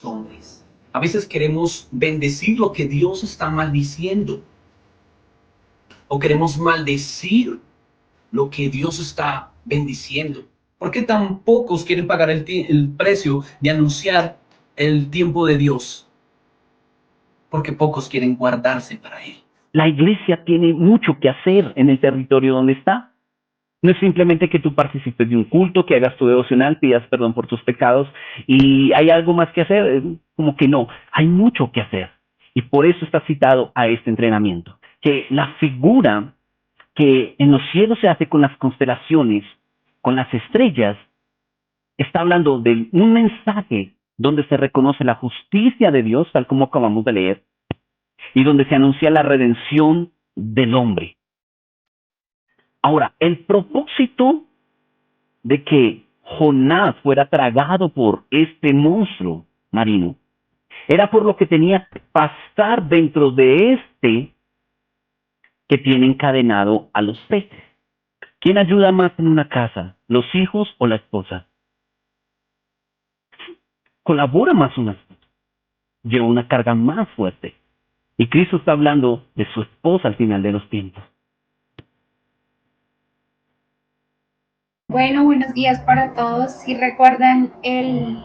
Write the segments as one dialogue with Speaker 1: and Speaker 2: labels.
Speaker 1: hombres. A veces queremos bendecir lo que Dios está maldiciendo. O queremos maldecir lo que Dios está bendiciendo. ¿Por qué tan pocos quieren pagar el precio de anunciar el tiempo de Dios? Porque pocos quieren guardarse para Él.
Speaker 2: La iglesia tiene mucho que hacer en el territorio donde está. No es simplemente que tú participes de un culto, que hagas tu devocional, pidas perdón por tus pecados y hay algo más que hacer. Como que no, hay mucho que hacer. Y por eso está citado a este entrenamiento. Que la figura que en los cielos se hace con las constelaciones, con las estrellas, está hablando de un mensaje donde se reconoce la justicia de Dios, tal como acabamos de leer, y donde se anuncia la redención del hombre. Ahora, el propósito de que Jonás fuera tragado por este monstruo marino era por lo que tenía que pasar dentro de este que tiene encadenado a los peces. ¿Quién ayuda más en una casa, los hijos o la esposa? Colabora más una esposa, lleva una carga más fuerte. Y Cristo está hablando de su esposa al final de los tiempos.
Speaker 3: Bueno, buenos días para todos. Si recuerdan ese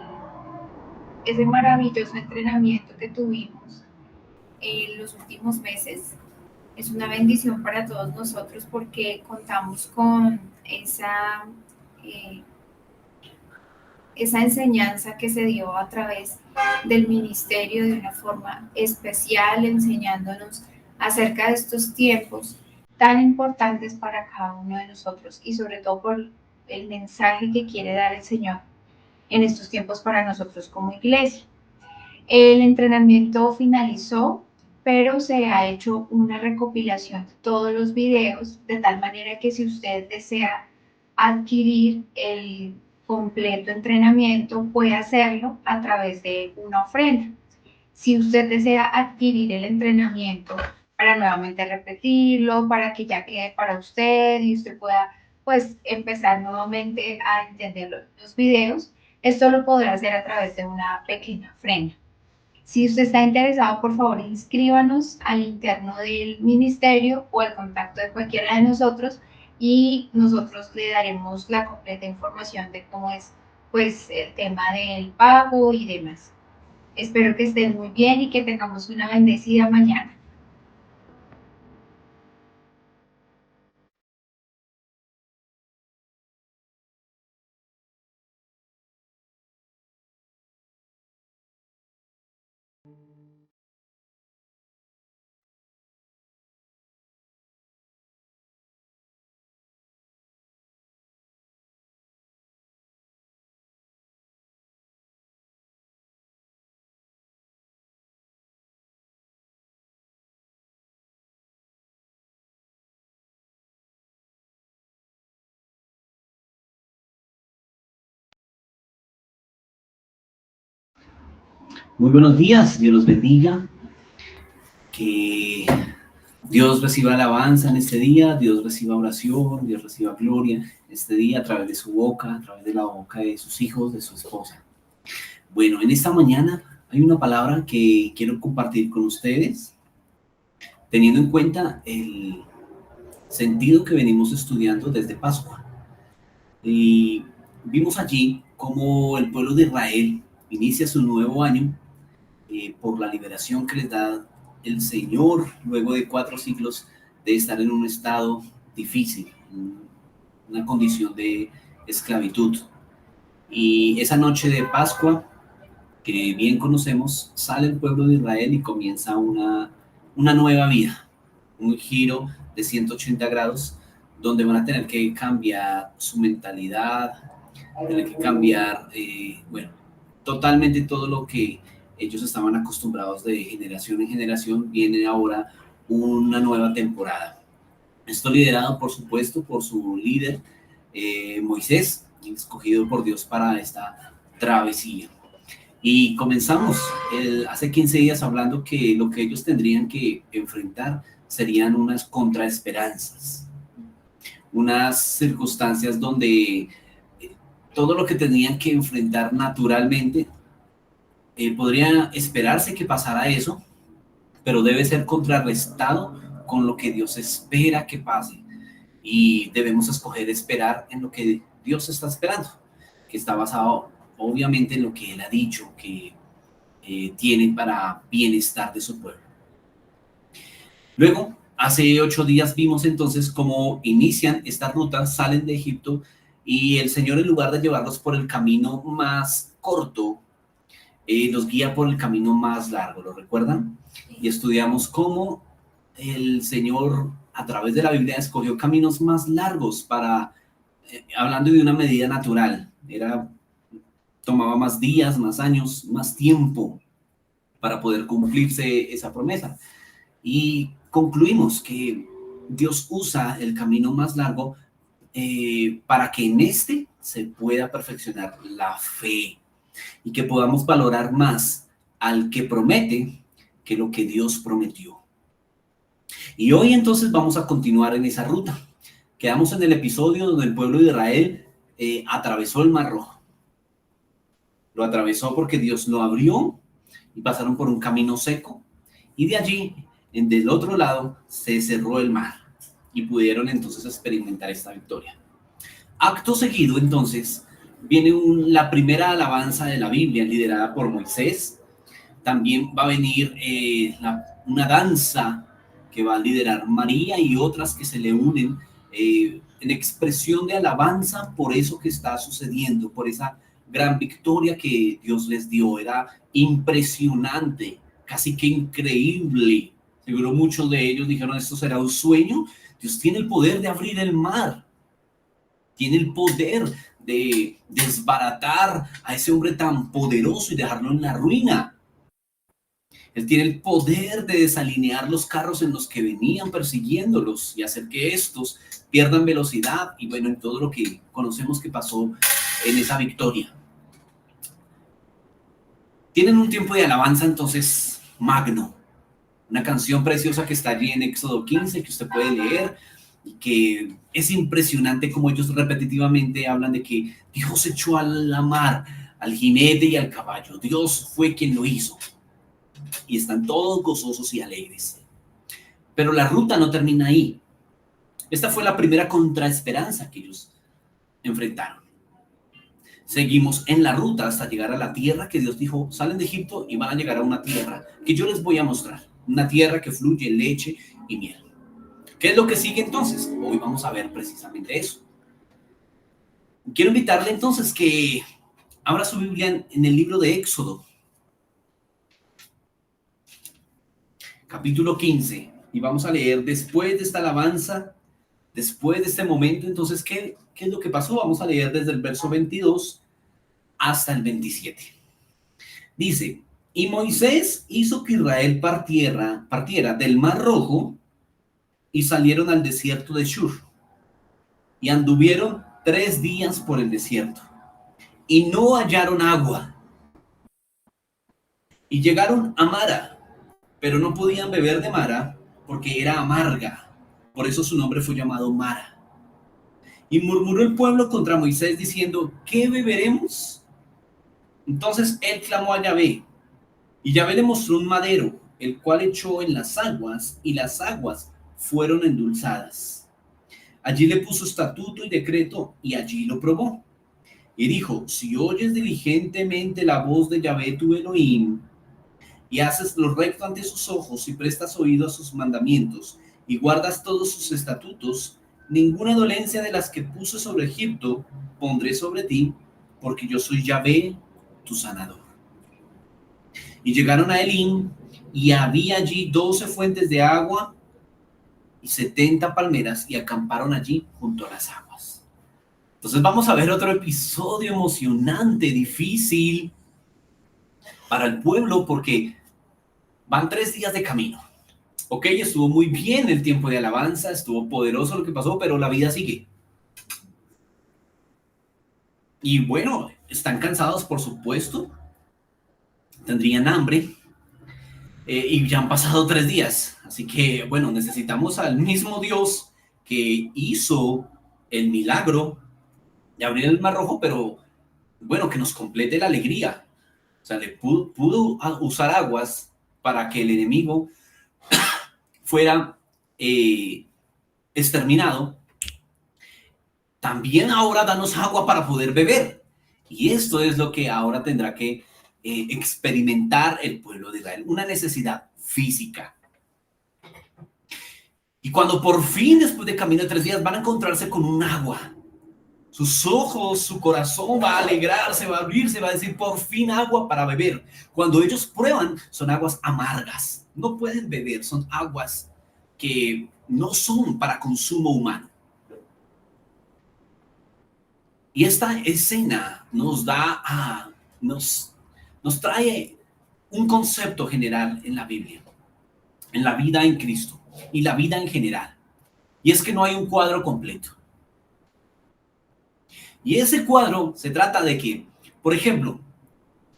Speaker 3: maravilloso entrenamiento que tuvimos en los últimos meses, es una bendición para todos nosotros porque contamos con eh, esa enseñanza que se dio a través del ministerio de una forma especial, enseñándonos acerca de estos tiempos tan importantes para cada uno de nosotros y sobre todo por el mensaje que quiere dar el Señor en estos tiempos para nosotros como iglesia. El entrenamiento finalizó, pero se ha hecho una recopilación de todos los videos, de tal manera que si usted desea adquirir el completo entrenamiento, puede hacerlo a través de una ofrenda. Si usted desea adquirir el entrenamiento para nuevamente repetirlo, para que ya quede para usted y usted pueda pues empezar nuevamente a entender los videos, esto lo podrá hacer a través de una pequeña ofrenda. Si usted está interesado, por favor, inscríbanos al interno del ministerio o al contacto de cualquiera de nosotros y nosotros le daremos la completa información de cómo es pues el tema del pago y demás. Espero que estén muy bien y que tengamos una bendecida mañana.
Speaker 1: Muy buenos días, Dios los bendiga. Que Dios reciba alabanza en este día, Dios reciba oración, Dios reciba gloria en este día a través de su boca, a través de la boca de sus hijos, de su esposa. Bueno, en esta mañana hay una palabra que quiero compartir con ustedes, teniendo en cuenta el sentido que venimos estudiando desde Pascua. Y vimos allí cómo el pueblo de Israel inicia su nuevo año por la liberación que les da el Señor luego de 4 siglos de estar en un estado difícil, en una condición de esclavitud. Y esa noche de Pascua, que bien conocemos, sale el pueblo de Israel y comienza una nueva vida, un giro de 180 grados, donde van a tener que cambiar su mentalidad, tener que cambiar, bueno, totalmente todo lo que ellos estaban acostumbrados de generación en generación. Viene ahora una nueva temporada. Esto liderado, por supuesto, por su líder, Moisés, escogido por Dios para esta travesía. Y comenzamos hace 15 días hablando que lo que ellos tendrían que enfrentar serían unas contraesperanzas, unas circunstancias donde todo lo que tenían que enfrentar naturalmente podría esperarse que pasara eso, pero debe ser contrarrestado con lo que Dios espera que pase. Y debemos escoger esperar en lo que Dios está esperando, que está basado obviamente en lo que Él ha dicho que tiene para bienestar de su pueblo. Luego, hace 8 días vimos entonces cómo inician esta ruta, salen de Egipto y el Señor, en lugar de llevarlos por el camino más corto, los guía por el camino más largo, ¿lo recuerdan? Y estudiamos cómo el Señor a través de la Biblia escogió caminos más largos para, hablando de una medida natural, tomaba más días, más años, más tiempo para poder cumplirse esa promesa. Y concluimos que Dios usa el camino más largo para que en este se pueda perfeccionar la fe y que podamos valorar más al que promete que lo que Dios prometió. Y hoy entonces vamos a continuar en esa ruta. Quedamos en el episodio donde el pueblo de Israel atravesó el Mar Rojo. Lo atravesó porque Dios lo abrió y pasaron por un camino seco. Y de allí, del otro lado, se cerró el mar y pudieron entonces experimentar esta victoria. Acto seguido, entonces, viene la primera alabanza de la Biblia liderada por Moisés. También va a venir una danza que va a liderar María y otras que se le unen en expresión de alabanza por eso que está sucediendo, por esa gran victoria que Dios les dio. Era impresionante, casi que increíble. Seguro muchos de ellos dijeron, ¿esto será un sueño? Dios tiene el poder de abrir el mar, tiene el poder de desbaratar a ese hombre tan poderoso y dejarlo en la ruina. Él tiene el poder de desalinear los carros en los que venían persiguiéndolos y hacer que estos pierdan velocidad y bueno, en todo lo que conocemos que pasó en esa victoria. Tienen un tiempo de alabanza entonces magno, una canción preciosa que está allí en Éxodo 15 que usted puede leer y que es impresionante como ellos repetitivamente hablan de que Dios echó a la mar al jinete y al caballo. Dios fue quien lo hizo. Y están todos gozosos y alegres. Pero la ruta no termina ahí. Esta fue la primera contraesperanza que ellos enfrentaron. Seguimos en la ruta hasta llegar a la tierra que Dios dijo, salen de Egipto y van a llegar a una tierra que yo les voy a mostrar. Una tierra que fluye leche y miel. ¿Qué es lo que sigue entonces? Hoy vamos a ver precisamente eso. Quiero invitarle entonces que abra su Biblia en el libro de Éxodo. Capítulo 15, y vamos a leer después de esta alabanza, después de este momento, entonces, ¿qué es lo que pasó? Vamos a leer desde el verso 22 hasta el 27. Dice, y Moisés hizo que Israel partiera del Mar Rojo y salieron al desierto de Shur, y anduvieron 3 días por el desierto, y no hallaron agua, y llegaron a Mara, pero no podían beber de Mara porque era amarga. Por eso su nombre fue llamado Mara. Y murmuró el pueblo contra Moisés diciendo, ¿qué beberemos? Entonces él clamó a Yahvé, y Yahvé le mostró un madero, el cual echó en las aguas, y las aguas fueron endulzadas. Allí le puso estatuto y decreto, y allí lo probó. Y dijo, si oyes diligentemente la voz de Yahvé tu Elohim, y haces lo recto ante sus ojos y prestas oído a sus mandamientos y guardas todos sus estatutos, ninguna dolencia de las que puse sobre Egipto pondré sobre ti, porque yo soy Yahvé, tu sanador. Y llegaron a Elim, y había allí 12 fuentes de agua y 70 palmeras, y acamparon allí junto a las aguas. Entonces vamos a ver otro episodio emocionante, difícil para el pueblo, porque van 3 días de camino. Ok, estuvo muy bien el tiempo de alabanza, estuvo poderoso lo que pasó, pero la vida sigue. Y bueno, están cansados, por supuesto. Tendrían hambre. Y ya han pasado 3 días. Así que, bueno, necesitamos al mismo Dios que hizo el milagro de abrir el Mar Rojo, pero bueno, que nos complete la alegría. O sea, le pudo usar aguas para que el enemigo fuera exterminado. También ahora danos agua para poder beber. Y esto es lo que ahora tendrá que experimentar el pueblo de Israel, una necesidad física. Y cuando por fin, después de camino de 3 días, van a encontrarse con un agua, sus ojos, su corazón va a alegrarse, va a abrirse, va a decir, por fin agua para beber. Cuando ellos prueban, son aguas amargas, no pueden beber, son aguas que no son para consumo humano. Y esta escena nos trae un concepto general en la Biblia, en la vida en Cristo y la vida en general. Y es que no hay un cuadro completo. Y ese cuadro se trata de que, por ejemplo,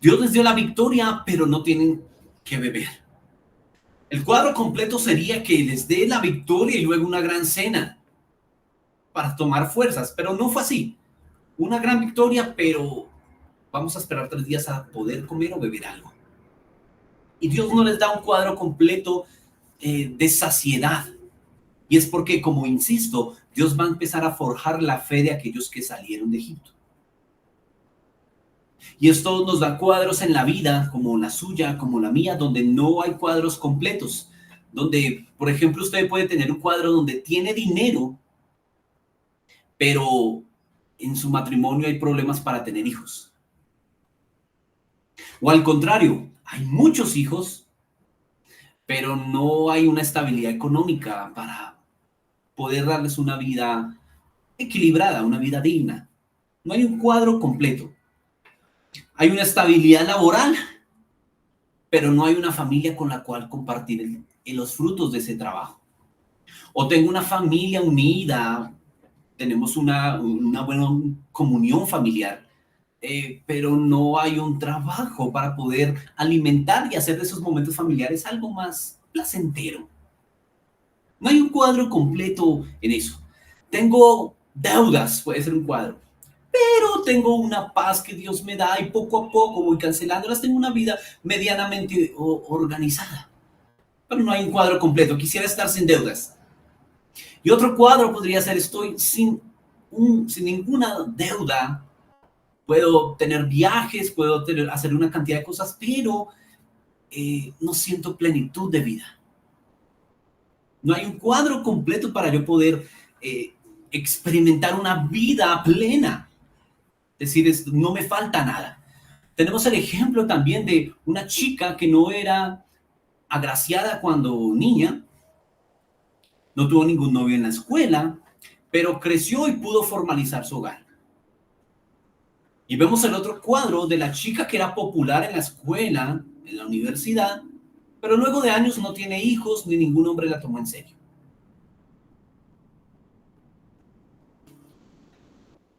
Speaker 1: Dios les dio la victoria, pero no tienen que beber. El cuadro completo sería que les dé la victoria y luego una gran cena para tomar fuerzas, pero no fue así. Una gran victoria, pero vamos a esperar 3 días a poder comer o beber algo. Y Dios no les da un cuadro completo de saciedad. Y es porque, como insisto, Dios va a empezar a forjar la fe de aquellos que salieron de Egipto. Y esto nos da cuadros en la vida, como la suya, como la mía, donde no hay cuadros completos. Donde, por ejemplo, usted puede tener un cuadro donde tiene dinero, pero en su matrimonio hay problemas para tener hijos. O al contrario, hay muchos hijos, pero no hay una estabilidad económica para poder darles una vida equilibrada, una vida digna. No hay un cuadro completo. Hay una estabilidad laboral, pero no hay una familia con la cual compartir los frutos de ese trabajo. O tengo una familia unida, tenemos una buena comunión familiar, pero no hay un trabajo para poder alimentar y hacer de esos momentos familiares algo más placentero. No hay un cuadro completo en eso. Tengo deudas, puede ser un cuadro, pero tengo una paz que Dios me da y poco a poco voy cancelándolas. Tengo una vida medianamente organizada, pero no hay un cuadro completo. Quisiera estar sin deudas. Y otro cuadro podría ser, estoy sin ninguna deuda, puedo tener viajes, puedo hacer una cantidad de cosas, pero no siento plenitud de vida. No hay un cuadro completo para yo poder experimentar una vida plena. Es decir, no me falta nada. Tenemos el ejemplo también de una chica que no era agraciada cuando niña, no tuvo ningún novio en la escuela, pero creció y pudo formalizar su hogar. Y vemos el otro cuadro de la chica que era popular en la escuela, en la universidad, pero luego de años no tiene hijos ni ningún hombre la tomó en serio.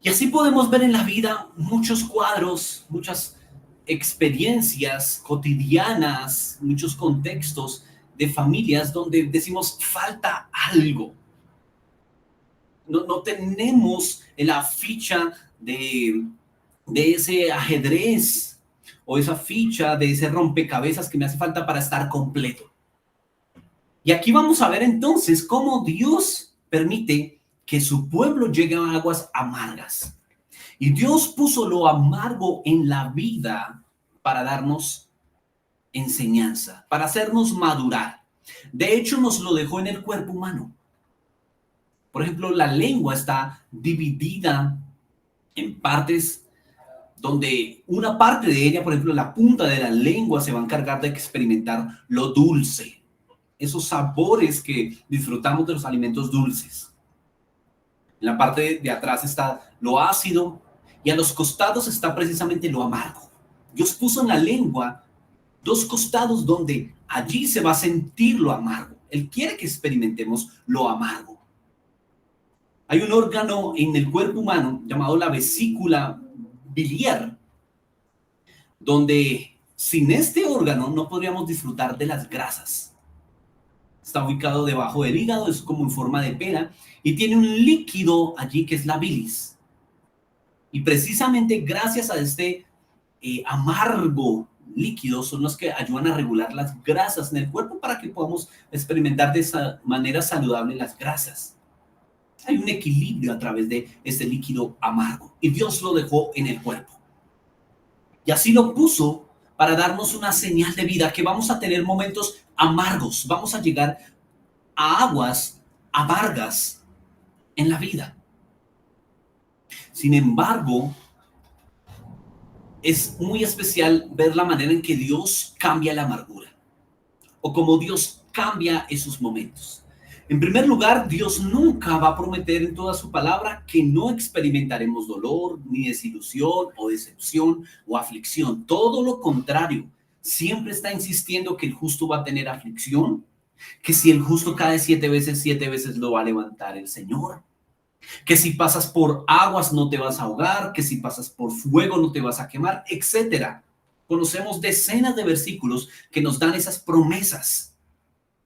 Speaker 1: Y así podemos ver en la vida muchos cuadros, muchas experiencias cotidianas, muchos contextos de familias donde decimos falta algo. No tenemos la ficha de ese ajedrez o esa ficha de ese rompecabezas que me hace falta para estar completo. Y aquí vamos a ver entonces cómo Dios permite que su pueblo llegue a aguas amargas. Y Dios puso lo amargo en la vida para darnos enseñanza, para hacernos madurar. De hecho, nos lo dejó en el cuerpo humano. Por ejemplo, la lengua está dividida en partes donde una parte de ella, por ejemplo, la punta de la lengua se va a encargar de experimentar lo dulce, esos sabores que disfrutamos de los alimentos dulces. En la parte de atrás está lo ácido y a los costados está precisamente lo amargo. Dios puso en la lengua 2 costados donde allí se va a sentir lo amargo. Él quiere que experimentemos lo amargo. Hay un órgano en el cuerpo humano llamado la vesícula biliar, donde sin este órgano no podríamos disfrutar de las grasas. Está ubicado debajo del hígado, es como en forma de pera y tiene un líquido allí que es la bilis. Y precisamente gracias a este amargo líquidos son los que ayudan a regular las grasas en el cuerpo para que podamos experimentar de esa manera saludable las grasas. Hay un equilibrio a través de este líquido amargo y Dios lo dejó en el cuerpo. Y así lo puso para darnos una señal de vida, que vamos a tener momentos amargos, vamos a llegar a aguas amargas en la vida. Sin embargo, es muy especial ver la manera en que Dios cambia la amargura o cómo Dios cambia esos momentos. En primer lugar, Dios nunca va a prometer en toda su palabra que no experimentaremos dolor, ni desilusión o decepción o aflicción. Todo lo contrario, siempre está insistiendo que el justo va a tener aflicción, que si el justo cae 7 veces lo va a levantar el Señor, que si pasas por aguas no te vas a ahogar, que si pasas por fuego no te vas a quemar, etcétera. Conocemos decenas de versículos que nos dan esas promesas.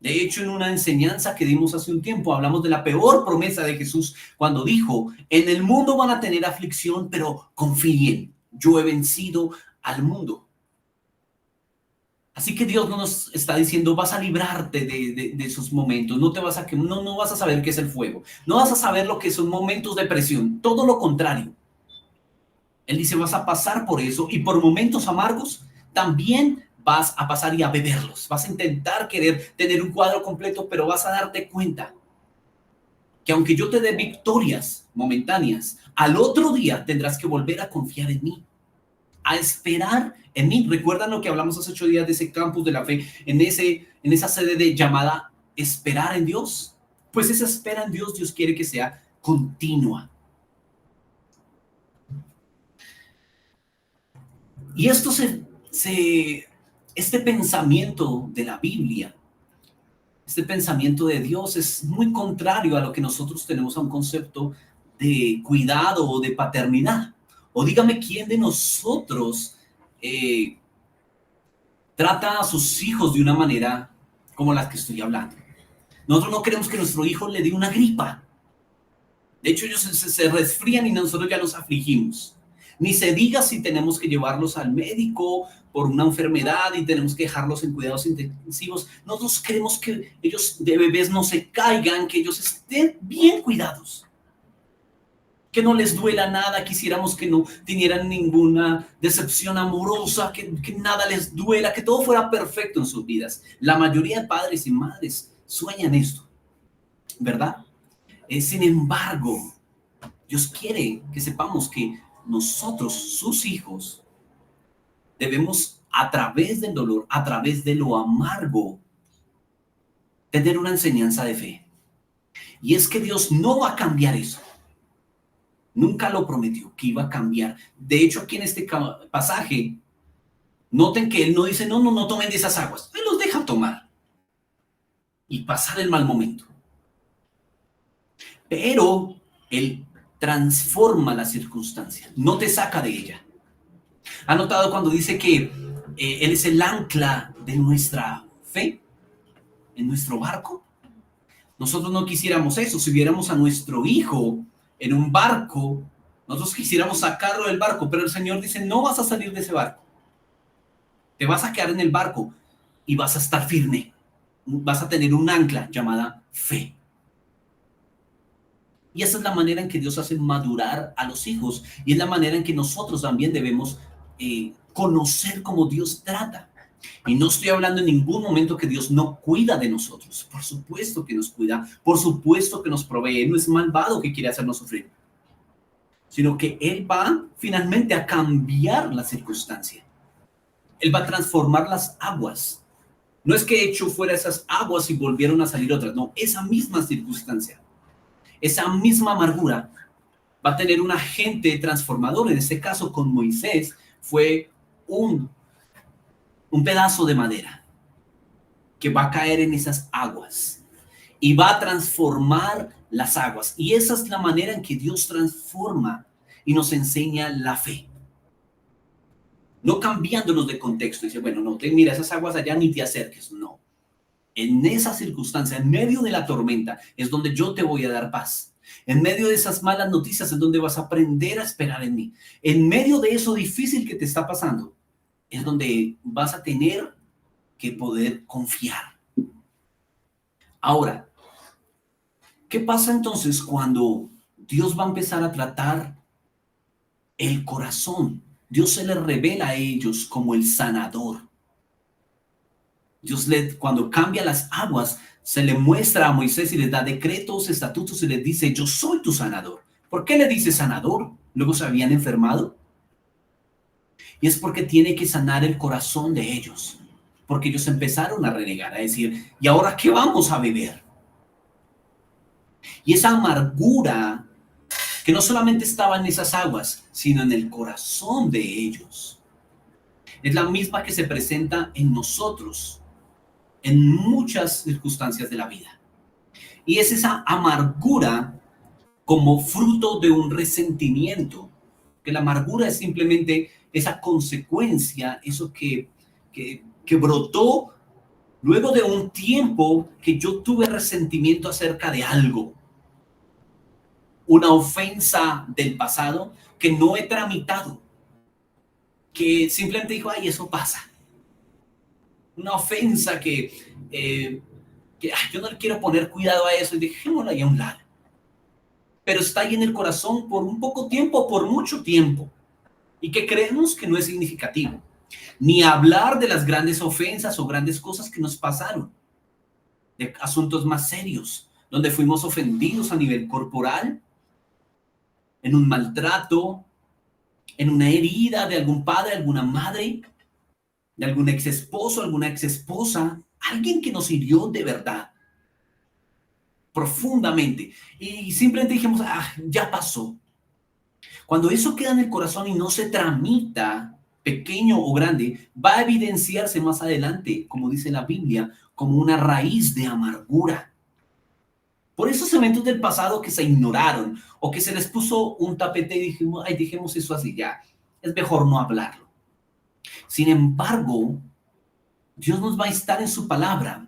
Speaker 1: De hecho, en una enseñanza que dimos hace un tiempo, hablamos de la peor promesa de Jesús cuando dijo: en el mundo van a tener aflicción, pero confíen, yo he vencido al mundo. Así que Dios no nos está diciendo: vas a librarte de esos momentos, no vas a saber qué es el fuego, no vas a saber lo que son momentos de presión, todo lo contrario. Él dice: vas a pasar por eso, y por momentos amargos también vas a pasar y a beberlos. Vas a intentar querer tener un cuadro completo, pero vas a darte cuenta que aunque yo te dé victorias momentáneas, al otro día tendrás que volver a confiar en mí, a esperar en mí. ¿Recuerdan lo que hablamos hace 8 días de ese campus de la fe, en esa sede de llamada esperar en Dios? Pues esa espera en Dios, Dios quiere que sea continua. Y esto este pensamiento de la Biblia, este pensamiento de Dios es muy contrario a lo que nosotros tenemos, a un concepto de cuidado o de paternidad. O dígame, ¿quién de nosotros trata a sus hijos de una manera como la que estoy hablando? Nosotros no queremos que nuestro hijo le dé una gripa. De hecho, ellos se resfrían y nosotros ya nos afligimos. Ni se diga si tenemos que llevarlos al médico por una enfermedad y tenemos que dejarlos en cuidados intensivos. Nosotros queremos que ellos de bebés no se caigan, que ellos estén bien cuidados, que no les duela nada. Quisiéramos que no tuvieran ninguna decepción amorosa, que nada les duela, que todo fuera perfecto en sus vidas. La mayoría de padres y madres sueñan esto, ¿verdad? Sin embargo, Dios quiere que sepamos que nosotros, sus hijos, debemos, a través del dolor, a través de lo amargo, tener una enseñanza de fe. Y es que Dios no va a cambiar eso. Nunca lo prometió que iba a cambiar. De hecho, aquí en este pasaje, noten que Él no dice: no tomen de esas aguas. Él los deja tomar y pasar el mal momento. Pero Él transforma la circunstancia, no te saca de ella. ¿Ha notado cuando dice que Él es el ancla de nuestra fe en nuestro barco? Nosotros no quisiéramos eso. Si viéramos a nuestro hijo en un barco, nosotros quisiéramos sacarlo del barco, pero el Señor dice: no vas a salir de ese barco, te vas a quedar en el barco y vas a estar firme, vas a tener un ancla llamada fe. Y esa es la manera en que Dios hace madurar a los hijos, y es la manera en que nosotros también debemos conocer cómo Dios trata. Y no estoy hablando en ningún momento que Dios no cuida de nosotros. Por supuesto que nos cuida, por supuesto que nos provee. Él no es malvado que quiere hacernos sufrir, sino que Él va finalmente a cambiar la circunstancia. Él va a transformar las aguas. No es que echó fuera esas aguas y volvieron a salir otras, no, esa misma circunstancia, esa misma amargura va a tener un agente transformador. En este caso, con Moisés, fue un pedazo de madera que va a caer en esas aguas y va a transformar las aguas. Y esa es la manera en que Dios transforma y nos enseña la fe. No cambiándonos de contexto. Dice: bueno, no, mira, esas aguas allá, ni te acerques. No. En esa circunstancia, en medio de la tormenta, es donde yo te voy a dar paz. En medio de esas malas noticias es donde vas a aprender a esperar en mí. En medio de eso difícil que te está pasando, es donde vas a tener que poder confiar. Ahora, ¿qué pasa entonces cuando Dios va a empezar a tratar el corazón? Dios se les revela a ellos como el sanador. Cuando cambia las aguas, se le muestra a Moisés y les da decretos, estatutos y les dice, yo soy tu sanador. ¿Por qué le dice sanador? Luego se habían enfermado. Y es porque tiene que sanar el corazón de ellos. Porque ellos empezaron a renegar, a decir, ¿y ahora qué vamos a beber? Y esa amargura que no solamente estaba en esas aguas, sino en el corazón de ellos, es la misma que se presenta en nosotros en muchas circunstancias de la vida. Y es esa amargura como fruto de un resentimiento, que la amargura es simplemente esa consecuencia, eso que brotó luego de un tiempo que yo tuve resentimiento acerca de algo, una ofensa del pasado que no he tramitado, que simplemente dijo, ay, eso pasa. Una ofensa que yo no le quiero poner cuidado a eso y dejémoslo ahí a un lado. Pero está ahí en el corazón por un poco tiempo, por mucho tiempo, y que creemos que no es significativo. Ni hablar de las grandes ofensas o grandes cosas que nos pasaron, de asuntos más serios, donde fuimos ofendidos a nivel corporal, en un maltrato, en una herida de algún padre, alguna madre, de algún ex esposo, alguna ex esposa, alguien que nos hirió de verdad, profundamente, y simplemente dijimos, ya pasó. Cuando eso queda en el corazón y no se tramita, pequeño o grande, va a evidenciarse más adelante, como dice la Biblia, como una raíz de amargura. Por esos eventos del pasado que se ignoraron o que se les puso un tapete y dijimos, dejemos eso así ya, es mejor no hablarlo. Sin embargo, Dios nos va a instar en su palabra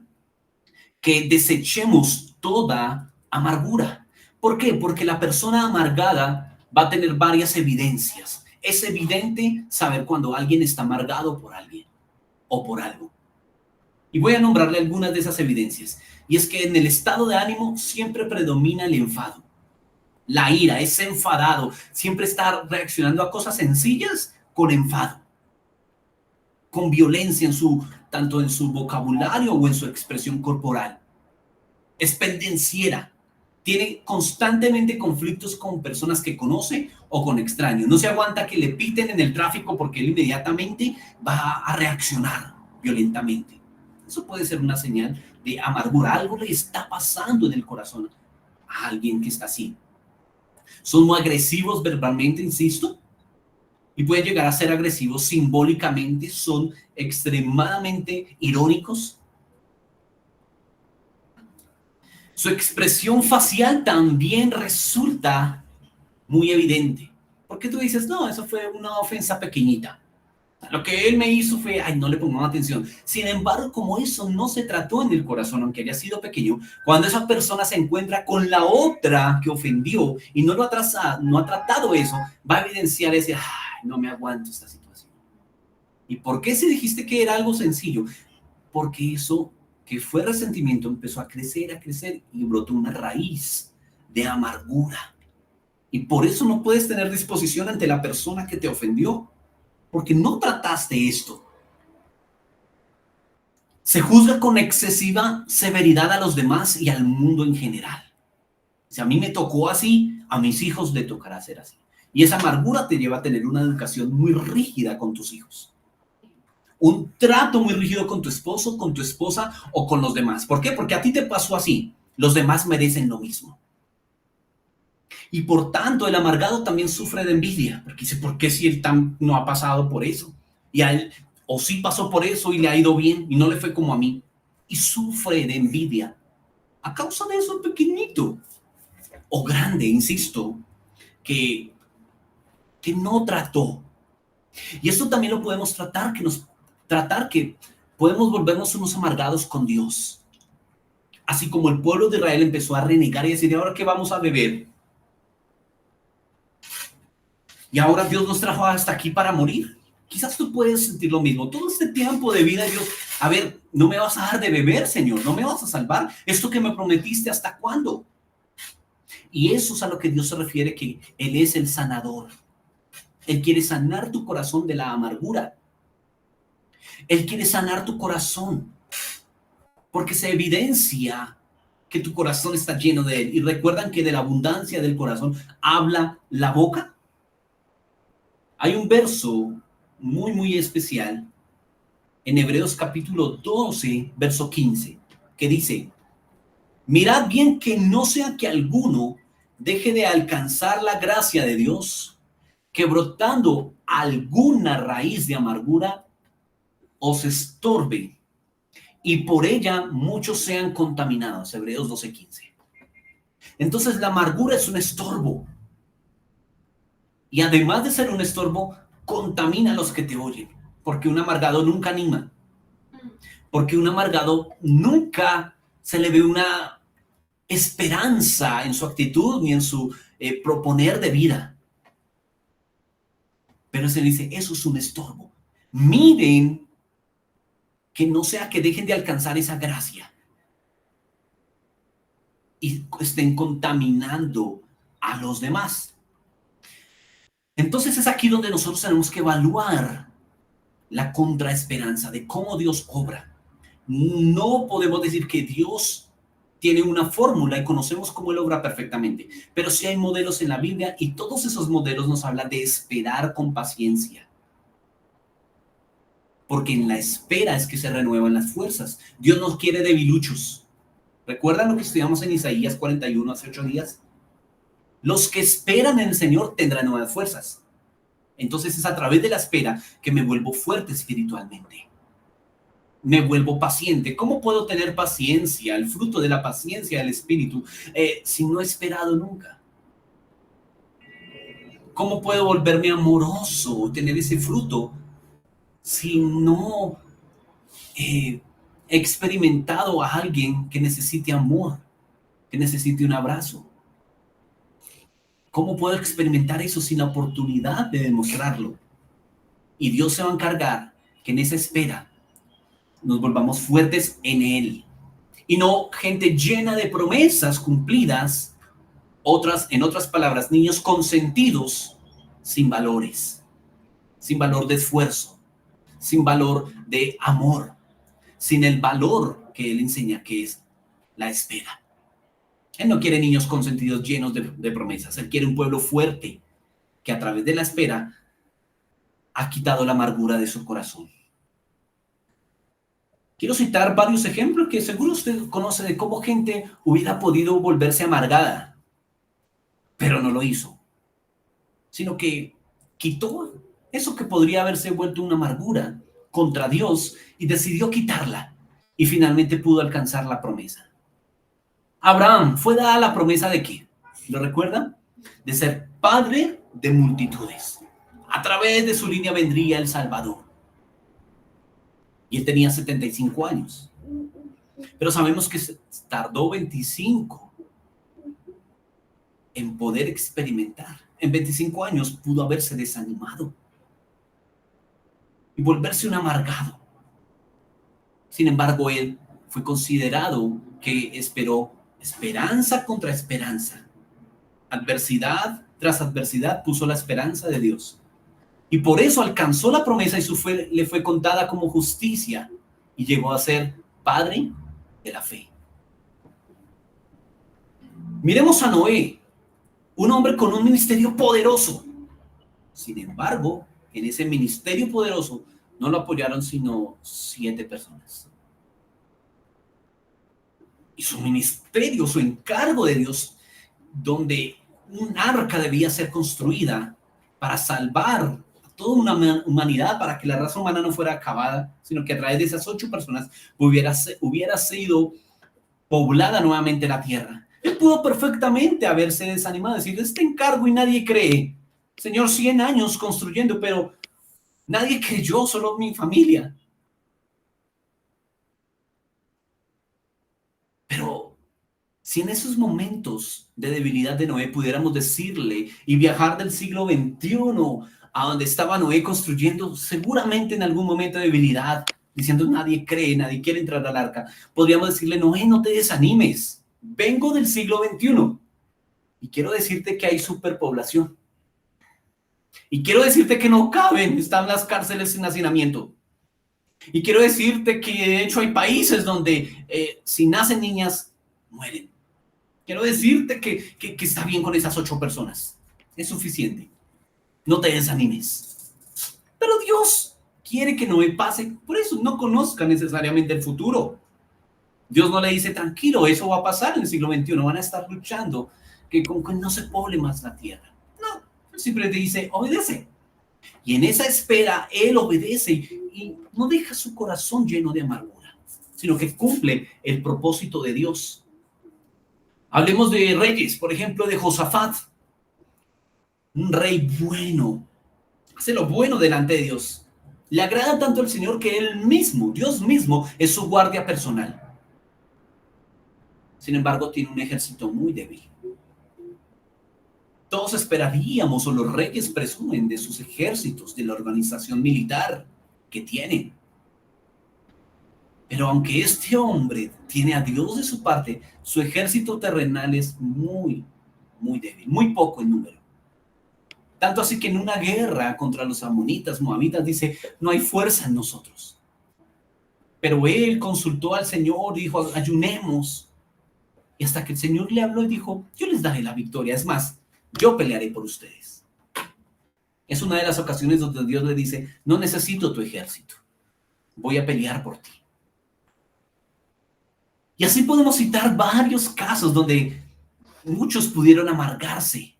Speaker 1: que desechemos toda amargura. ¿Por qué? Porque la persona amargada va a tener varias evidencias. Es evidente saber cuando alguien está amargado por alguien o por algo. Y voy a nombrarle algunas de esas evidencias. Y es que en el estado de ánimo siempre predomina el enfado. La ira, es enfadado. Siempre está reaccionando a cosas sencillas con enfado, con violencia tanto en su vocabulario o en su expresión corporal. Es pendenciera. Tiene constantemente conflictos con personas que conoce o con extraños. No se aguanta que le piten en el tráfico porque él inmediatamente va a reaccionar violentamente. Eso puede ser una señal de amargura. Algo le está pasando en el corazón a alguien que está así. Son muy agresivos verbalmente, insisto, y pueden llegar a ser agresivos simbólicamente. Son extremadamente irónicos. Su expresión facial también resulta muy evidente. Porque tú dices, no, eso fue una ofensa pequeñita. Lo que él me hizo fue, no le pongamos atención. Sin embargo, como eso no se trató en el corazón, aunque haya sido pequeño, cuando esa persona se encuentra con la otra que ofendió y no ha tratado eso, va a evidenciar ese, no me aguanto esta situación. ¿Y por qué si dijiste que era algo sencillo? Porque eso que fue resentimiento empezó a crecer y brotó una raíz de amargura. Y por eso no puedes tener disposición ante la persona que te ofendió, porque no trataste esto. Se juzga con excesiva severidad a los demás y al mundo en general. Si a mí me tocó así, a mis hijos le tocará ser así. Y esa amargura te lleva a tener una educación muy rígida con tus hijos. Un trato muy rígido con tu esposo, con tu esposa o con los demás. ¿Por qué? Porque a ti te pasó así. Los demás merecen lo mismo. Y por tanto, el amargado también sufre de envidia. Porque dice, ¿por qué si él no ha pasado por eso? Y a él, o sí pasó por eso y le ha ido bien y no le fue como a mí. Y sufre de envidia a causa de eso pequeñito o grande, insisto, que no trató. Y esto también lo podemos tratar, que podemos volvernos unos amargados con Dios. Así como el pueblo de Israel empezó a renegar y decir, ¿y ahora qué vamos a beber? Y ahora Dios nos trajo hasta aquí para morir. Quizás tú puedes sentir lo mismo. Todo este tiempo de vida, Dios, a ver, no me vas a dar de beber, Señor, no me vas a salvar. Esto que me prometiste, ¿hasta cuándo? Y eso es a lo que Dios se refiere, que Él es el sanador. Él quiere sanar tu corazón de la amargura. Él quiere sanar tu corazón, porque se evidencia que tu corazón está lleno de Él. Y recuerdan que de la abundancia del corazón habla la boca. Hay un verso muy, muy especial en Hebreos capítulo 12, verso 15, que dice: mirad bien que no sea que alguno deje de alcanzar la gracia de Dios, que brotando alguna raíz de amargura os estorbe y por ella muchos sean contaminados. Hebreos 12:15. Entonces la amargura es un estorbo, y además de ser un estorbo, contamina a los que te oyen, porque un amargado nunca anima, porque un amargado nunca se le ve una esperanza en su actitud ni en su proponer de vida. Pero se dice, eso es un estorbo. Miren que no sea que dejen de alcanzar esa gracia y estén contaminando a los demás. Entonces es aquí donde nosotros tenemos que evaluar la contraesperanza de cómo Dios obra. No podemos decir que Dios tiene una fórmula y conocemos cómo Él obra perfectamente, pero sí hay modelos en la Biblia y todos esos modelos nos hablan de esperar con paciencia. Porque en la espera es que se renuevan las fuerzas. Dios no quiere debiluchos. ¿Recuerdan lo que estudiamos en Isaías 41 hace 8 días? Los que esperan en el Señor tendrán nuevas fuerzas. Entonces es a través de la espera que me vuelvo fuerte espiritualmente. Me vuelvo paciente. ¿Cómo puedo tener paciencia, el fruto de la paciencia del Espíritu, si no he esperado nunca? ¿Cómo puedo volverme amoroso, tener ese fruto, si no he experimentado a alguien que necesite amor, que necesite un abrazo? ¿Cómo puedo experimentar eso sin la oportunidad de demostrarlo? Y Dios se va a encargar que en esa espera nos volvamos fuertes en Él. Y no gente llena de promesas cumplidas, en otras palabras, niños consentidos sin valores, sin valor de esfuerzo, sin valor de amor, sin el valor que Él enseña, que es la espera. Él no quiere niños consentidos llenos de promesas. Él quiere un pueblo fuerte que a través de la espera ha quitado la amargura de su corazón. Quiero citar varios ejemplos que seguro usted conoce de cómo gente hubiera podido volverse amargada, pero no lo hizo, sino que quitó eso que podría haberse vuelto una amargura contra Dios y decidió quitarla y finalmente pudo alcanzar la promesa. Abraham fue dada la promesa de ¿qué? ¿Lo recuerdan? De ser padre de multitudes. A través de su línea vendría el Salvador. Y él tenía 75 años. Pero sabemos que tardó 25 en poder experimentar. En 25 años pudo haberse desanimado y volverse un amargado. Sin embargo, él fue considerado que esperó esperanza contra esperanza. Adversidad tras adversidad puso la esperanza de Dios. Y por eso alcanzó la promesa y le fue contada como justicia y llegó a ser padre de la fe. Miremos a Noé, un hombre con un ministerio poderoso. Sin embargo, en ese ministerio poderoso no lo apoyaron sino 7 personas. Y su ministerio, su encargo de Dios, donde un arca debía ser construida para salvar toda una humanidad, para que la raza humana no fuera acabada, sino que a través de esas 8 personas hubiera sido poblada nuevamente la tierra. Él pudo perfectamente haberse desanimado, decir, este encargo y nadie cree. Señor, 100 años construyendo, pero nadie creyó, solo mi familia. Pero si en esos momentos de debilidad de Noé pudiéramos decirle y viajar del siglo XXI a donde estaba Noé construyendo, seguramente en algún momento de debilidad, diciendo nadie cree, nadie quiere entrar al arca, podríamos decirle, Noé, no te desanimes, vengo del siglo XXI y quiero decirte que hay superpoblación. Y quiero decirte que no caben, están las cárceles en hacinamiento. Y quiero decirte que de hecho hay países donde si nacen niñas, mueren. Quiero decirte que está bien con esas 8 personas. Es suficiente. No te desanimes. Pero Dios quiere que Noé pase, por eso no conozca necesariamente el futuro. Dios no le dice, tranquilo, eso va a pasar en el siglo XXI, van a estar luchando con que no se poble más la tierra. No, él simplemente dice, obedece. Y en esa espera, él obedece y no deja su corazón lleno de amargura, sino que cumple el propósito de Dios. Hablemos de reyes, por ejemplo, de Josafat, un rey bueno, hace lo bueno delante de Dios. Le agrada tanto al Señor que él mismo, Dios mismo, es su guardia personal. Sin embargo, tiene un ejército muy débil. Todos esperaríamos, o los reyes presumen de sus ejércitos, de la organización militar que tienen. Pero aunque este hombre tiene a Dios de su parte, su ejército terrenal es muy, muy débil, muy poco en número. Tanto así que en una guerra contra los amonitas, moabitas, dice, no hay fuerza en nosotros. Pero él consultó al Señor, dijo, ayunemos. Y hasta que el Señor le habló y dijo, yo les daré la victoria. Es más, yo pelearé por ustedes. Es una de las ocasiones donde Dios le dice, no necesito tu ejército. Voy a pelear por ti. Y así podemos citar varios casos donde muchos pudieron amargarse.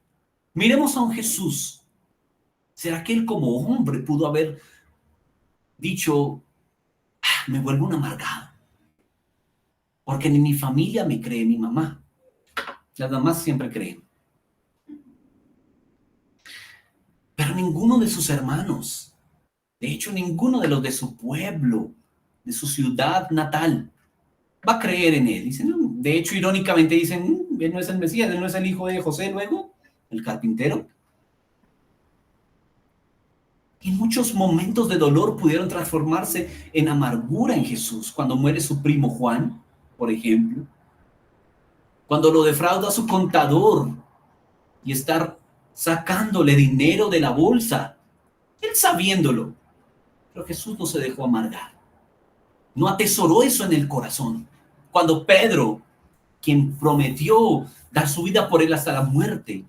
Speaker 1: Miremos a un Jesús. ¿Será que él como hombre pudo haber dicho, me vuelvo un amargado? Porque ni mi familia me cree, mi mamá. Las mamás siempre creen. Pero ninguno de sus hermanos, de hecho ninguno de los de su pueblo, de su ciudad natal, va a creer en él. Dicen, no. De hecho, irónicamente dicen, él no es el Mesías, él no es el hijo de José luego, el carpintero. Y en muchos momentos de dolor pudieron transformarse en amargura en Jesús. Cuando muere su primo Juan, por ejemplo. Cuando lo defrauda su contador y estar sacándole dinero de la bolsa, él sabiéndolo. Pero Jesús no se dejó amargar. No atesoró eso en el corazón. Cuando Pedro, quien prometió dar su vida por él hasta la muerte,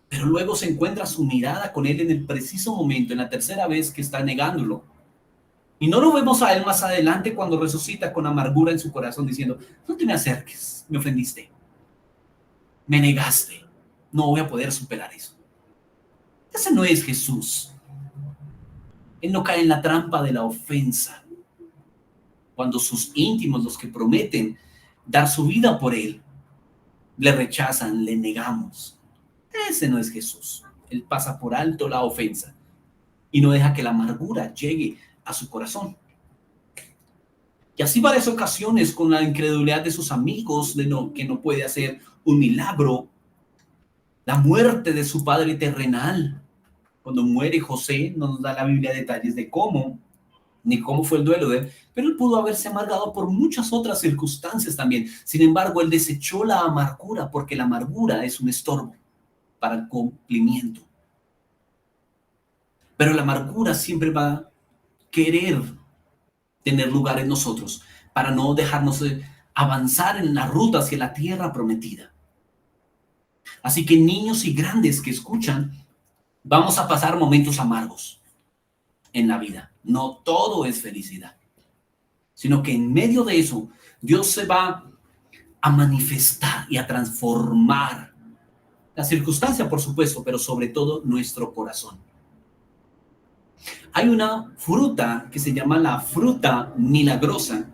Speaker 1: pero luego se encuentra su mirada con él en el preciso momento, en la tercera vez que está negándolo. Y no lo vemos a él más adelante cuando resucita con amargura en su corazón diciendo, no te me acerques, me ofendiste, me negaste, no voy a poder superar eso. Ese no es Jesús. Él no cae en la trampa de la ofensa. Cuando sus íntimos, los que prometen dar su vida por él, le rechazan, le negamos. Ese no es Jesús. Él pasa por alto la ofensa y no deja que la amargura llegue a su corazón. Y así varias ocasiones con la incredulidad de sus amigos, que no puede hacer un milagro, la muerte de su padre terrenal. Cuando muere José, no nos da la Biblia detalles de cómo, ni cómo fue el duelo de él, pero él pudo haberse amargado por muchas otras circunstancias también. Sin embargo, él desechó la amargura porque la amargura es un estorbo para el cumplimiento. Pero la amargura siempre va a querer tener lugar en nosotros para no dejarnos avanzar en la ruta hacia la tierra prometida. Así que niños y grandes que escuchan, vamos a pasar momentos amargos en la vida. No todo es felicidad, sino que en medio de eso Dios se va a manifestar y a transformar la circunstancia, por supuesto, pero sobre todo nuestro corazón. Hay una fruta que se llama la fruta milagrosa,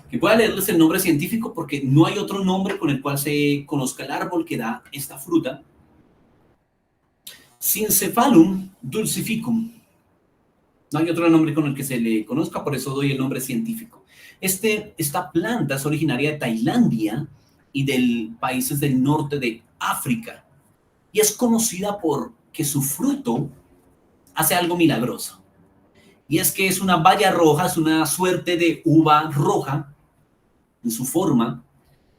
Speaker 1: que voy a leerles el nombre científico porque no hay otro nombre con el cual se conozca el árbol que da esta fruta. Syncephalum dulcificum. No hay otro nombre con el que se le conozca, por eso doy el nombre científico. Esta planta es originaria de Tailandia y de países del norte de África. y es conocida por que su fruto hace algo milagroso. Y es que es una baya roja, es una suerte de uva roja en su forma.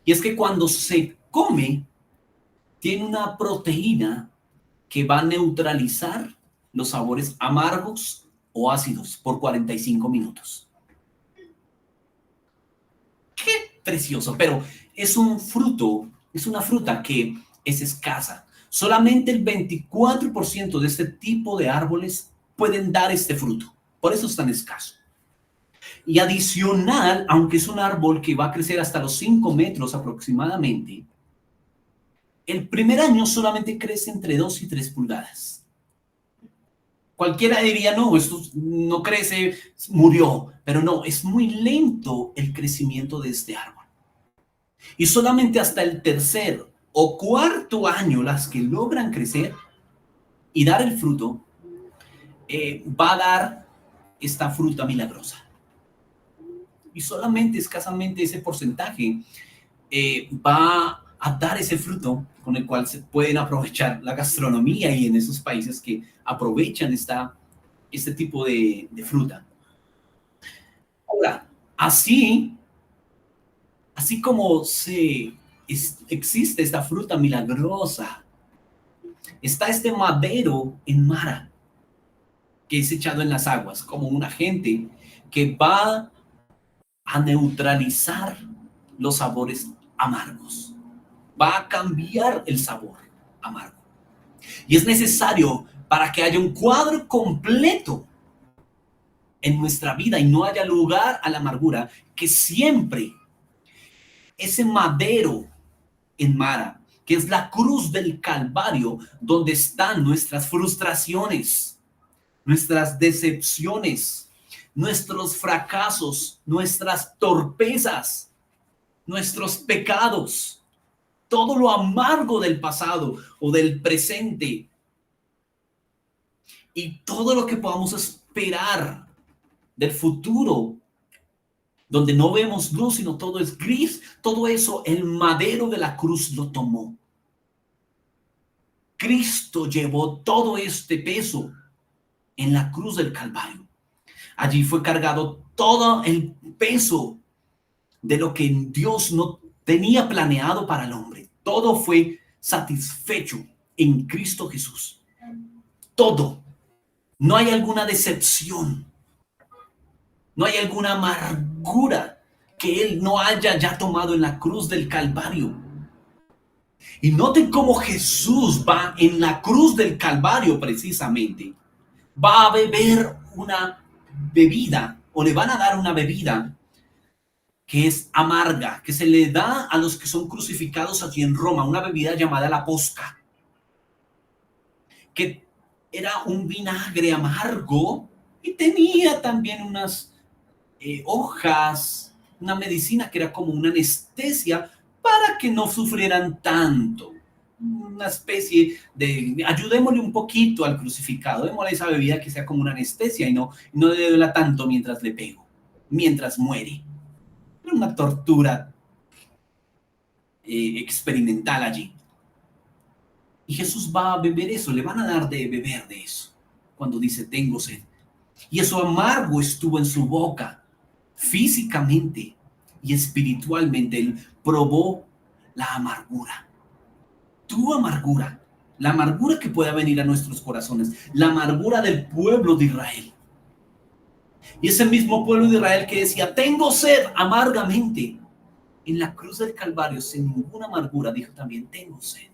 Speaker 1: Y es que cuando se come, tiene una proteína que va a neutralizar los sabores amargos o ácidos por 45 minutos. ¡Qué precioso! Pero es un fruto, es una fruta que es escasa. Solamente el 24% de este tipo de árboles pueden dar este fruto. Por eso es tan escaso. Y adicional, aunque es un árbol que va a crecer hasta los 5 metros aproximadamente, el primer año solamente crece entre 2 y 3 pulgadas. Cualquiera diría, no, esto no crece, murió. Pero no, es muy lento el crecimiento de este árbol. Y solamente hasta el tercer o cuarto año, las que logran crecer y dar el fruto, va a dar esta fruta milagrosa. Y solamente escasamente ese porcentaje va a dar ese fruto con el cual se pueden aprovechar la gastronomía y en esos países que aprovechan este tipo de fruta. Ahora, así como existe esta fruta milagrosa, está este madero en Mara, que es echado en las aguas como un agente que va a neutralizar los sabores amargos. Va a cambiar el sabor amargo. Y es necesario para que haya un cuadro completo en nuestra vida y no haya lugar a la amargura, que siempre ese madero en Mara, que es la cruz del Calvario, donde están nuestras frustraciones, nuestras decepciones, nuestros fracasos, nuestras torpezas, nuestros pecados, todo lo amargo del pasado o del presente y todo lo que podamos esperar del futuro, donde no vemos luz, sino todo es gris, todo eso el madero de la cruz lo tomó. Cristo llevó todo este peso en la cruz del Calvario. Allí fue cargado todo el peso de lo que Dios no tenía planeado para el hombre. Todo fue satisfecho en Cristo Jesús. Todo. No hay alguna decepción. No hay alguna amargura que Él no haya ya tomado en la cruz del Calvario. Y noten cómo Jesús va en la cruz del Calvario precisamente. Va a beber una bebida, o le van a dar una bebida que es amarga, que se le da a los que son crucificados aquí en Roma, una bebida llamada la posca, que era un vinagre amargo y tenía también unas hojas, una medicina que era como una anestesia para que no sufrieran tanto. Una especie de, ayudémosle un poquito al crucificado, démosle esa bebida que sea como una anestesia y no le duela tanto mientras le pego, mientras muere. Una tortura experimental allí. Y Jesús va a beber eso, le van a dar de beber de eso, cuando dice tengo sed. Y eso amargo estuvo en su boca, físicamente y espiritualmente. Él probó la amargura. Tu amargura, la amargura que pueda venir a nuestros corazones, la amargura del pueblo de Israel. Y ese mismo pueblo de Israel que decía, tengo sed amargamente, en la cruz del Calvario, sin ninguna amargura, dijo también, tengo sed.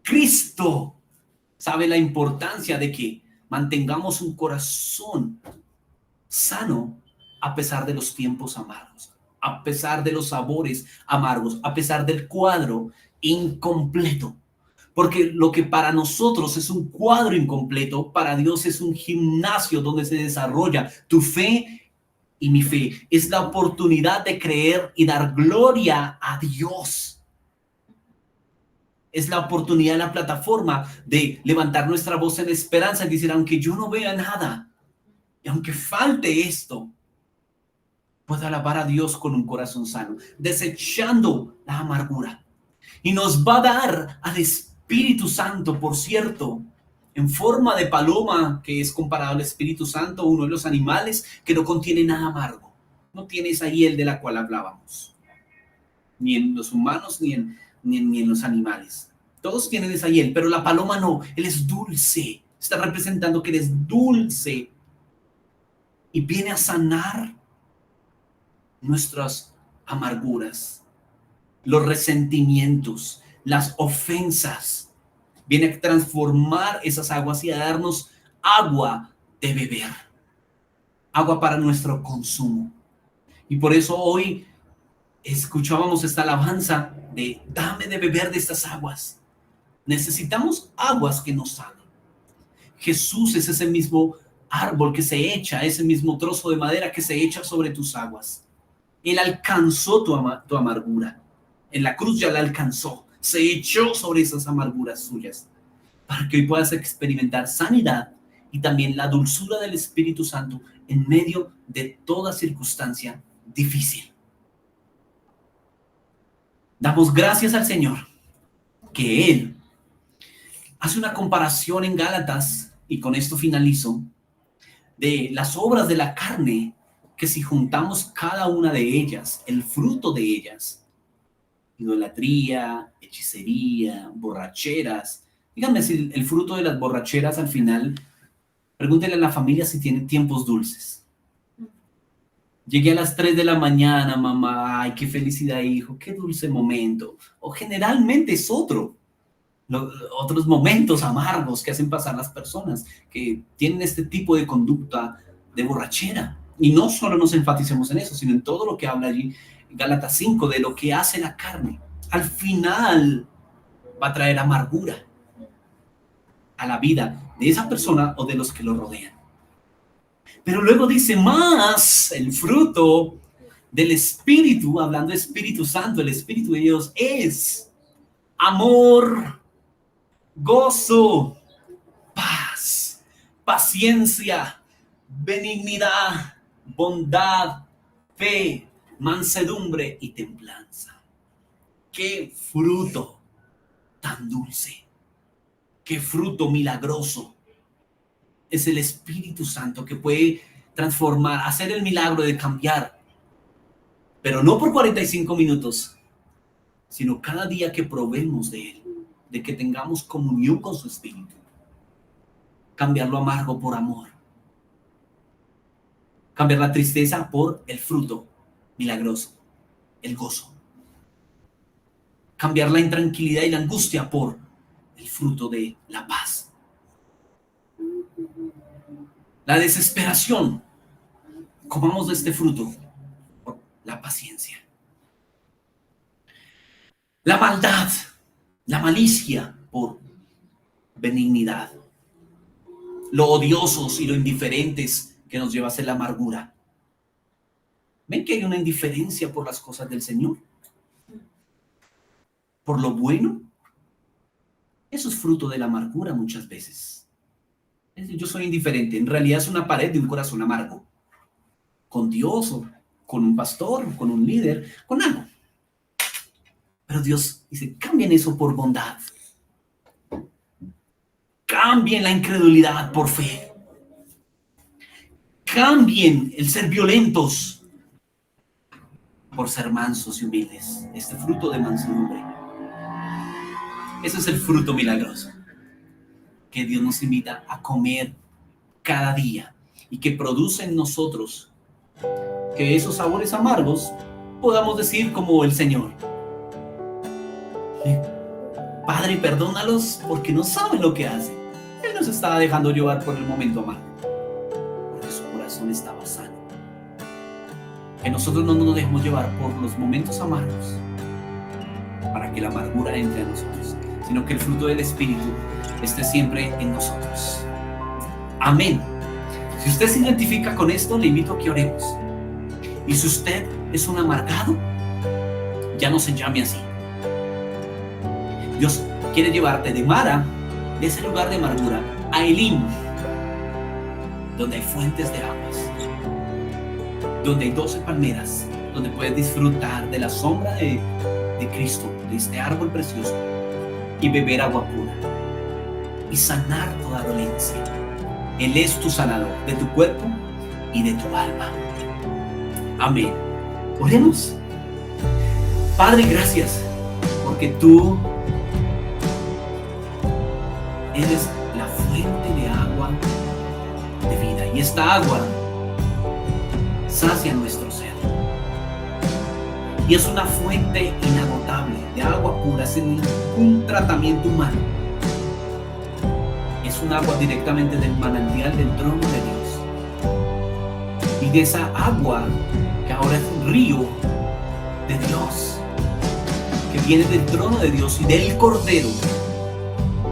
Speaker 1: Cristo sabe la importancia de que mantengamos un corazón sano a pesar de los tiempos amargos, a pesar de los sabores amargos, a pesar del cuadro incompleto. Porque lo que para nosotros es un cuadro incompleto, para Dios es un gimnasio donde se desarrolla tu fe y mi fe. Es la oportunidad de creer y dar gloria a Dios. Es la oportunidad, la plataforma de levantar nuestra voz en esperanza y decir, aunque yo no vea nada, y aunque falte esto, puedo alabar a Dios con un corazón sano, desechando la amargura. Y nos va a dar al Espíritu Santo, por cierto, en forma de paloma, que es comparado al Espíritu Santo, uno de los animales que no contiene nada amargo. No tiene esa hiel de la cual hablábamos, ni en los humanos ni en los animales. Todos tienen esa hiel, pero la paloma no. Él es dulce. Está representando que Él es dulce y viene a sanar nuestras amarguras, los resentimientos, las ofensas. Viene a transformar esas aguas y a darnos agua de beber, agua para nuestro consumo. Y por eso hoy escuchábamos esta alabanza de dame de beber de estas aguas. Necesitamos aguas que nos sanen. Jesús es ese mismo árbol que se echa, ese mismo trozo de madera que se echa sobre tus aguas. Él alcanzó tu amargura. En la cruz ya la alcanzó. Se echó sobre esas amarguras suyas para que hoy puedas experimentar sanidad y también la dulzura del Espíritu Santo en medio de toda circunstancia difícil. Damos gracias al Señor que Él hace una comparación en Gálatas, y con esto finalizo, de las obras de la carne, que si juntamos cada una de ellas, el fruto de ellas, idolatría, hechicería, borracheras. Díganme si el fruto de las borracheras al final, pregúntenle a la familia si tienen tiempos dulces. Llegué a las 3 de la mañana, mamá, ay, qué felicidad, hijo, qué dulce momento. O generalmente es otros momentos amargos que hacen pasar las personas que tienen este tipo de conducta de borrachera. Y no solo nos enfaticemos en eso, sino en todo lo que habla allí Gálatas 5, de lo que hace la carne. Al final va a traer amargura a la vida de esa persona o de los que lo rodean. Pero luego dice más, el fruto del Espíritu, hablando de Espíritu Santo, el Espíritu de Dios es amor, gozo, paz, paciencia, benignidad, bondad, fe, mansedumbre y templanza. ¡Qué fruto tan dulce! ¡Qué fruto milagroso! Es el Espíritu Santo que puede transformar, hacer el milagro de cambiar, pero no por 45 minutos, sino cada día que probemos de Él, de que tengamos comunión con su Espíritu. Cambiar lo amargo por amor. Cambiar la tristeza por el fruto milagroso, el gozo. Cambiar la intranquilidad y la angustia por el fruto de la paz. La desesperación, comamos de este fruto por la paciencia. La maldad, la malicia por benignidad. Lo odiosos y lo indiferentes que nos lleva a ser la amargura. ¿Ven que hay una indiferencia por las cosas del Señor? Por lo bueno. Eso es fruto de la amargura muchas veces. Es decir, yo soy indiferente. En realidad es una pared de un corazón amargo. Con Dios, o con un pastor, con un líder, con algo. Pero Dios dice, cambien eso por bondad. Cambien la incredulidad por fe. Cambien el ser violentos por ser mansos y humildes. Este fruto de mansedumbre. Ese es el fruto milagroso que Dios nos invita a comer cada día y que produce en nosotros que esos sabores amargos podamos decir como el Señor: Padre, perdónalos porque no saben lo que hacen. Él nos estaba dejando llevar por el momento amargo, porque su corazón estaba sano. Que nosotros no nos dejemos llevar por los momentos amargos para que la amargura entre a nosotros, sino que el fruto del Espíritu esté siempre en nosotros. Amén. Si usted se identifica con esto, le invito a que oremos. Y si usted es un amargado, ya no se llame así. Dios quiere llevarte de Mara, de ese lugar de amargura, a Elim, donde hay fuentes de aguas, donde hay 12 palmeras, donde puedes disfrutar de la sombra de de Cristo, de este árbol precioso, y beber agua pura y sanar toda dolencia. Él es tu sanador de tu cuerpo y de tu alma. Amén. Oremos. Padre, gracias porque tú eres la fuente de agua de vida, y esta agua sacia nuestro ser. Y es una fuente inagotable de agua pura, sin ningún tratamiento humano. Es un agua directamente del manantial del trono de Dios. Y de esa agua, que ahora es un río de Dios, que viene del trono de Dios y del Cordero,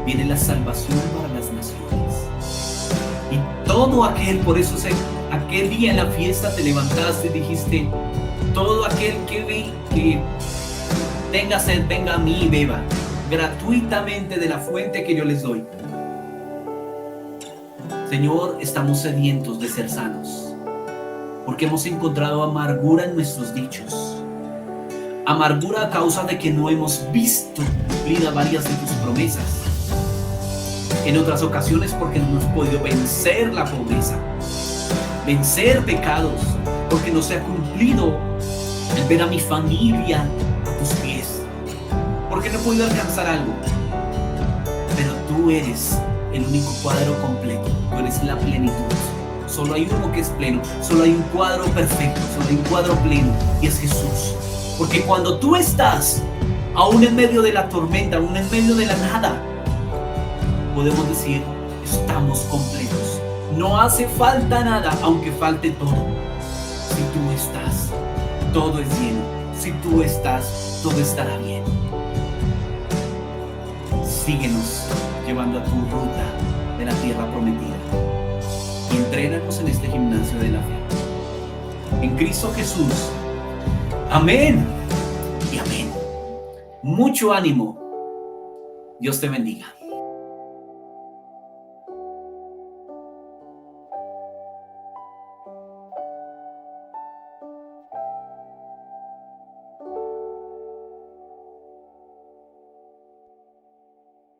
Speaker 1: viene la salvación para las naciones. Y todo aquel, por eso aquel día en la fiesta te levantaste y dijiste: todo aquel que tenga sed, venga a mí y beba gratuitamente de la fuente que yo les doy. Señor, estamos sedientos de ser sanos, porque hemos encontrado amargura en nuestros dichos, amargura a causa de que no hemos visto cumplidas varias de tus promesas. En otras ocasiones porque no hemos podido vencer la pobreza, vencer pecados, porque no se ha cumplido el ver a mi familia a tus pies, porque no he podido alcanzar algo. Pero tú eres el único cuadro completo, tú eres la plenitud. Solo hay uno que es pleno, solo hay un cuadro perfecto, solo hay un cuadro pleno, y es Jesús. Porque cuando tú estás, aún en medio de la tormenta, aún en medio de la nada, podemos decir: estamos completos. No hace falta nada, aunque falte todo. Si tú estás, todo es lleno. Si tú estás, todo estará bien. Síguenos llevando a tu ruta de la tierra prometida y entrénanos en este gimnasio de la fe. En Cristo Jesús. Amén y amén. Mucho ánimo. Dios te bendiga.